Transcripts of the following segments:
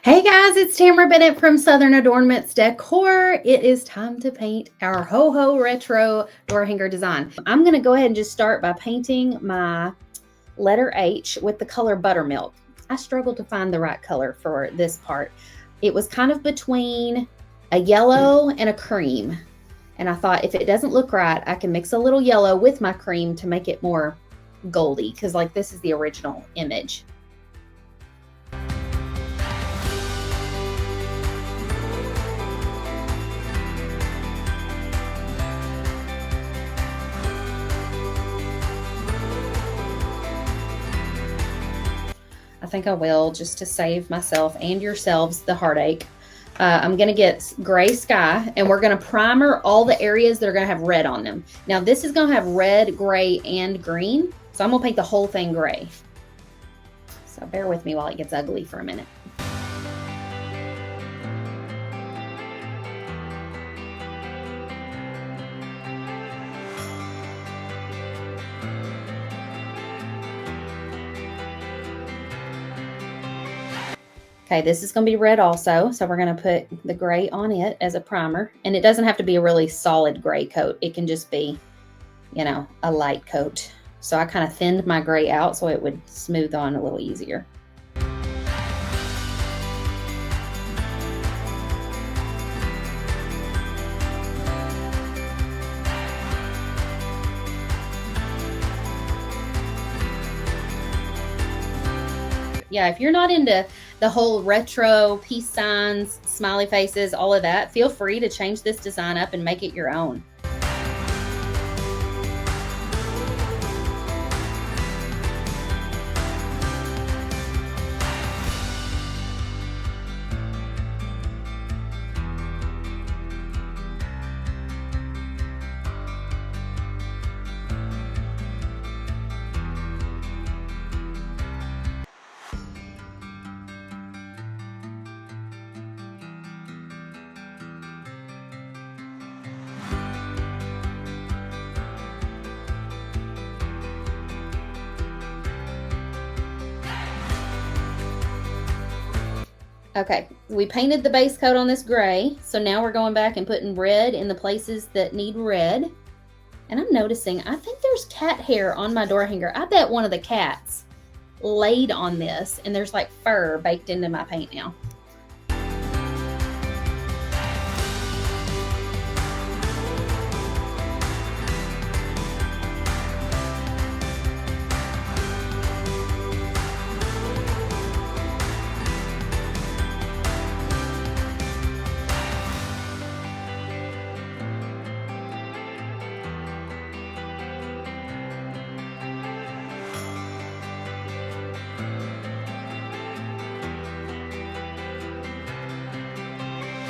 Hey guys, it's Tamara Bennett from Southern Adoornments Decor. It is time to paint our ho-ho retro door hanger design. I'm going to go ahead and just start by painting my letter H with the color buttermilk. I struggled to find the right color for this part. It was kind of between a yellow and a cream. And I thought if it doesn't look right, I can mix a little yellow with my cream to make it more goldy, because like this is the original image. I think I will, just to save myself and yourselves the heartache. I'm going to get gray sky, and we're going to primer all the areas that are going to have red on them. Now this is going to have red, gray, and green. So I'm going to paint the whole thing gray. So bear with me while it gets ugly for a minute. Okay, this is going to be red also, so we're going to put the gray on it as a primer. And it doesn't have to be a really solid gray coat. It can just be, you know, a light coat. So I kind of thinned my gray out so it would smooth on a little easier. Yeah, if you're not into the whole retro peace signs, smiley faces, all of that, feel free to change this design up and make it your own. Okay, we painted the base coat on this gray, so now we're going back and putting red in the places that need red. And I'm noticing, I think there's cat hair on my door hanger. I bet one of the cats laid on this, and there's like fur baked into my paint now.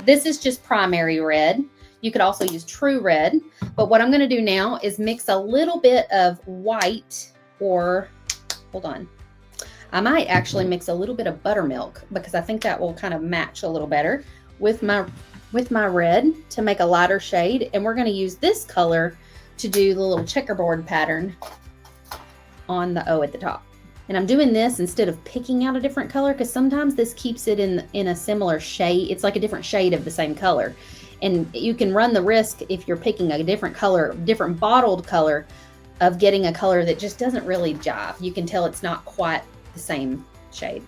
This is just primary red. You could also use true red, but what I'm going to do now is mix a little bit of white, or hold on, I might actually mix a little bit of buttermilk, because I think that will kind of match a little better with my red to make a lighter shade. And we're going to use this color to do the little checkerboard pattern on the O at the top. And I'm doing this instead of picking out a different color, because sometimes this keeps it in a similar shade. It's like a different shade of the same color. And you can run the risk, if you're picking a different color, different bottled color, of getting a color that just doesn't really jive. You can tell it's not quite the same shade.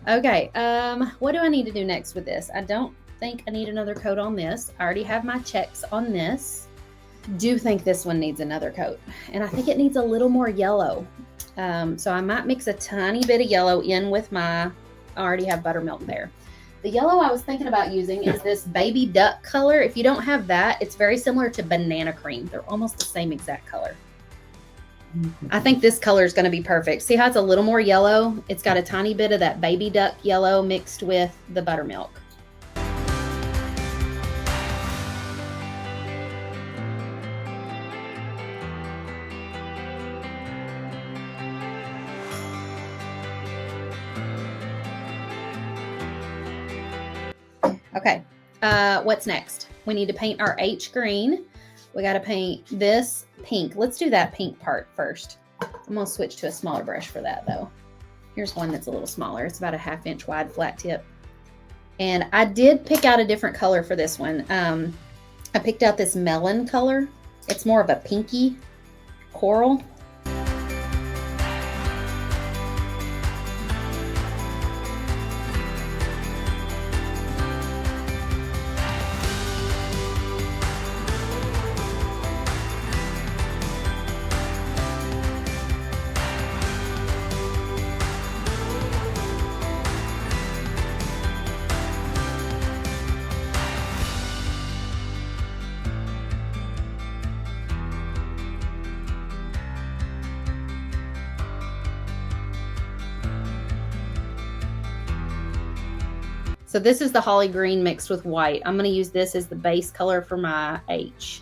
Okay, what do I need to do next with this? I don't think I need another coat on this. I already have my checks on this. Do think this one needs another coat, and I think it needs a little more yellow. So I might mix a tiny bit of yellow in with I already have buttermilk there. The yellow I was thinking about using is this baby duck color. If you don't have that, it's very similar to banana cream. They're almost the same exact color. I think this color is going to be perfect. See how it's a little more yellow? It's got a tiny bit of that baby duck yellow mixed with the buttermilk. Okay, what's next? We need to paint our H green. We got to paint this pink. Let's do that pink part first. I'm going to switch to a smaller brush for that though. Here's one that's a little smaller. It's about a 1/2 inch wide flat tip. And I did pick out a different color for this one. I picked out this melon color. It's more of a pinky coral. So this is the holly green mixed with white. I'm going to use this as the base color for my H.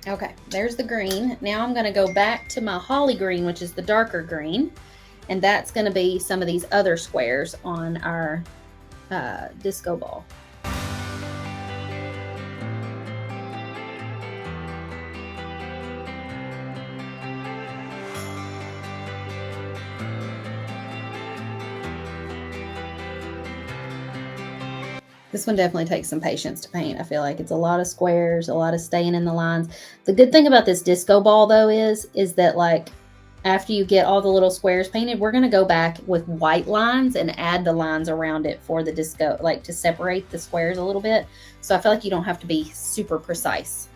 Okay, there's the green. Now I'm going to go back to my holly green, which is the darker green, and that's going to be some of these other squares on our disco ball. This one definitely takes some patience to paint. I feel like it's a lot of squares, a lot of staying in the lines. The good thing about this disco ball though is that like after you get all the little squares painted, we're going to go back with white lines and add the lines around it for the disco, like to separate the squares a little bit. So I feel like you don't have to be super precise.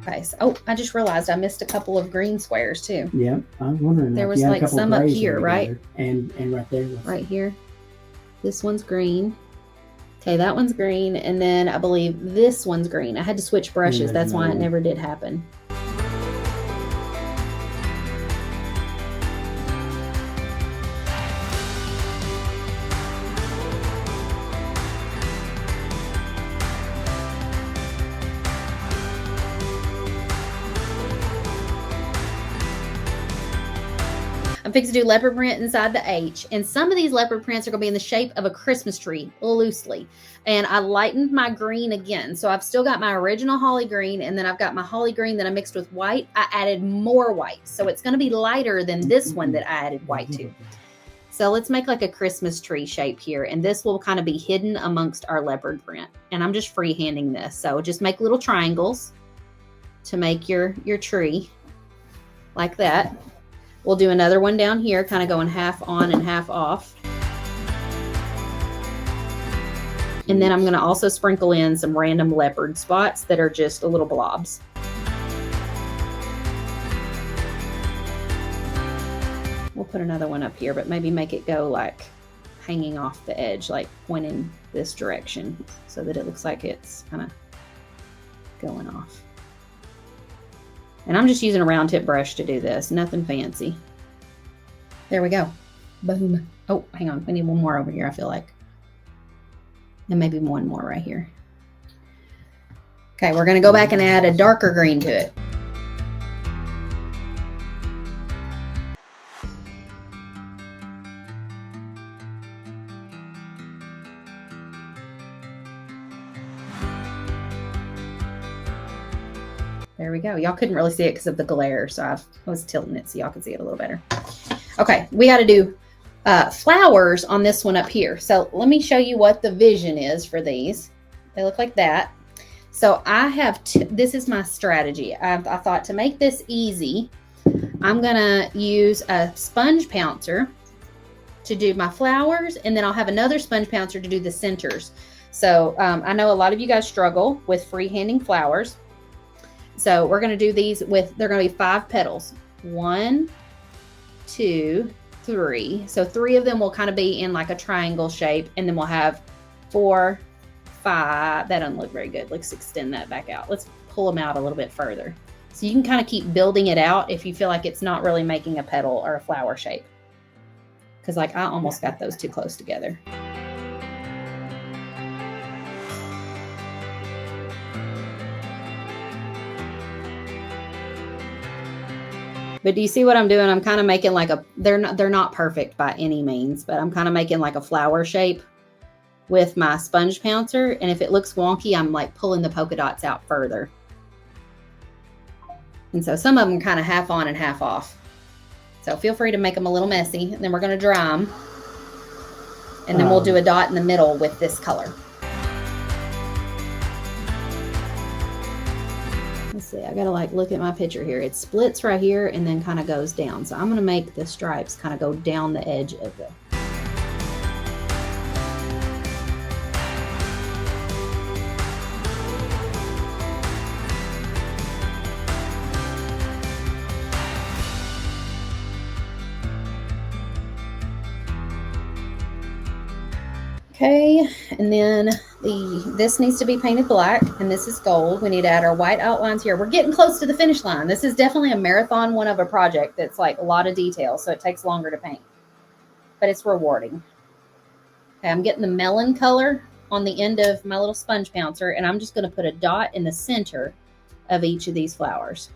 Okay, so, oh, I just realized I missed a couple of green squares too. Yeah, I was wondering. There was like some up here, right? And right there. Right here. This one's green. Okay, that one's green, and then I believe this one's green. I had to switch brushes. That's why it never did happen. I'm fixing to do leopard print inside the H, and some of these leopard prints are going to be in the shape of a Christmas tree, loosely. And I lightened my green again. So I've still got my original holly green, and then I've got my holly green that I mixed with white. I added more white. So it's going to be lighter than this one that I added white to. So let's make like a Christmas tree shape here, and this will kind of be hidden amongst our leopard print. And I'm just freehanding this. So just make little triangles to make your tree like that. We'll do another one down here, kind of going half on and half off. And then I'm going to also sprinkle in some random leopard spots that are just a little blobs. We'll put another one up here, but maybe make it go like hanging off the edge, like pointing this direction so that it looks like it's kind of going off. And I'm just using a round tip brush to do this, nothing fancy. There we go. Boom. Oh, hang on. We need one more over here, I feel like. And maybe one more right here. Okay, we're going to go back and add a darker green to it. There we go. Y'all couldn't really see it because of the glare, so I was tilting it so y'all could see it a little better. Okay, we got to do flowers on this one up here. So let me show you what the vision is for these. They look like that. So I have, this is my strategy. I thought to make this easy, I'm gonna use a sponge pouncer to do my flowers, and then I'll have another sponge pouncer to do the centers. So I know a lot of you guys struggle with freehanding flowers. So we're gonna do these with, they're gonna be 5 petals. 1, 2, 3. So 3 of them will kind of be in like a triangle shape, and then we'll have 4, 5. That doesn't look very good. Let's extend that back out. Let's pull them out a little bit further. So you can kind of keep building it out if you feel like it's not really making a petal or a flower shape. Because like I almost got those too close together. But do you see what I'm doing? I'm kind of making like a, they're not perfect by any means, but I'm kind of making like a flower shape with my sponge pouncer. And if it looks wonky, I'm like pulling the polka dots out further. And so some of them kind of half on and half off. So feel free to make them a little messy, and then we're going to dry them. And then we'll do a dot in the middle with this color. Let's see, I gotta like look at my picture here. It splits right here and then kind of goes down. So I'm gonna make the stripes kind of go down the edge of the, okay, and then this needs to be painted black, and this is gold. We need to add our white outlines here. We're getting close to the finish line. This is definitely a marathon one of a project that's like a lot of detail, so it takes longer to paint, but it's rewarding. Okay, I'm getting the melon color on the end of my little sponge pouncer, and I'm just going to put a dot in the center of each of these flowers.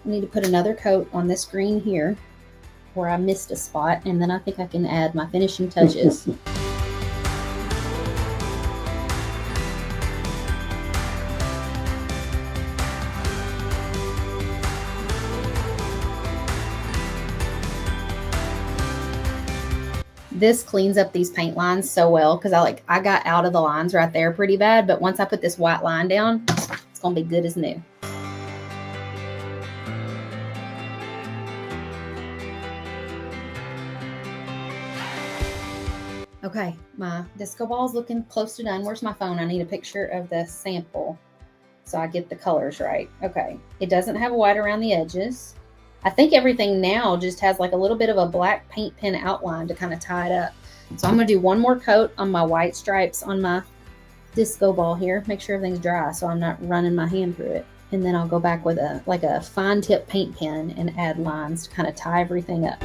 I need to put another coat on this green here where I missed a spot, and then I think I can add my finishing touches. This cleans up these paint lines so well because I got out of the lines right there pretty bad, but once I put this white line down, it's gonna be good as new. Okay, my disco ball is looking close to done. Where's my phone? I need a picture of the sample so I get the colors right. Okay, it doesn't have white around the edges. I think everything now just has like a little bit of a black paint pen outline to kind of tie it up. So I'm gonna do one more coat on my white stripes on my disco ball here. Make sure everything's dry so I'm not running my hand through it. And then I'll go back with a fine tip paint pen and add lines to kind of tie everything up.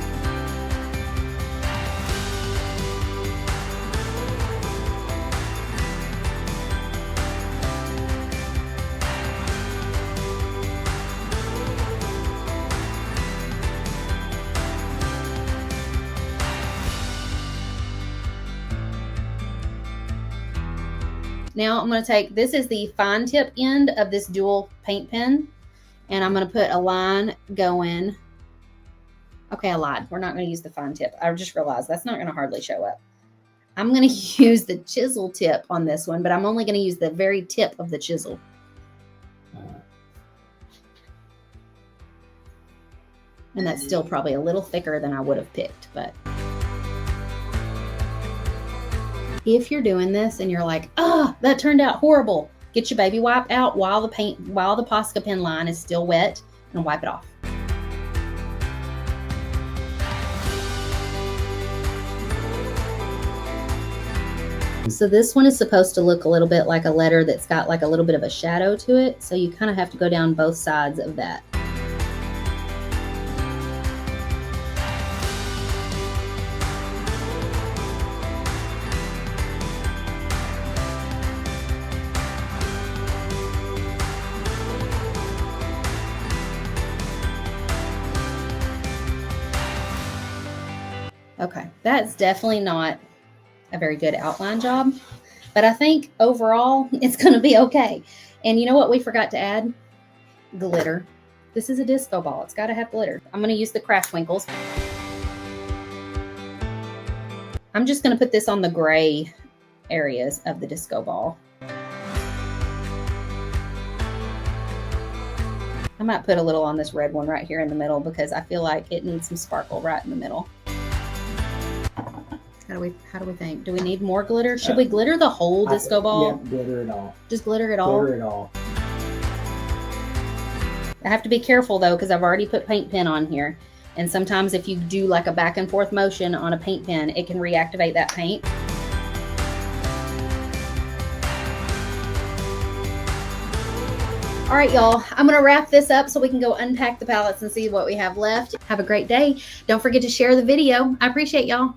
Now I'm going to take, this is the fine tip end of this dual paint pen, and I'm going to put a line going. Okay, I lied. We're not going to use the fine tip. I just realized that's not going to hardly show up. I'm going to use the chisel tip on this one, but I'm only going to use the very tip of the chisel. And that's still probably a little thicker than I would have picked, but if you're doing this and you're like, oh, that turned out horrible, get your baby wipe out while the Posca pen line is still wet and wipe it off. So this one is supposed to look a little bit like a letter that's got like a little bit of a shadow to it. So you kind of have to go down both sides of that. Okay, that's definitely not a very good outline job, but I think overall it's going to be okay. And you know what we forgot to add? Glitter. This is a disco ball. It's got to have glitter. I'm going to use the craft winkles. I'm just going to put this on the gray areas of the disco ball. I might put a little on this red one right here in the middle because I feel like it needs some sparkle right in the middle. How do we think? Do we need more glitter? Should we glitter the whole disco ball? Yeah, glitter it all. Just glitter it all? Glitter it all. I have to be careful though because I've already put paint pen on here. And sometimes if you do like a back and forth motion on a paint pen, it can reactivate that paint. All right, y'all, I'm going to wrap this up so we can go unpack the palettes and see what we have left. Have a great day. Don't forget to share the video. I appreciate y'all.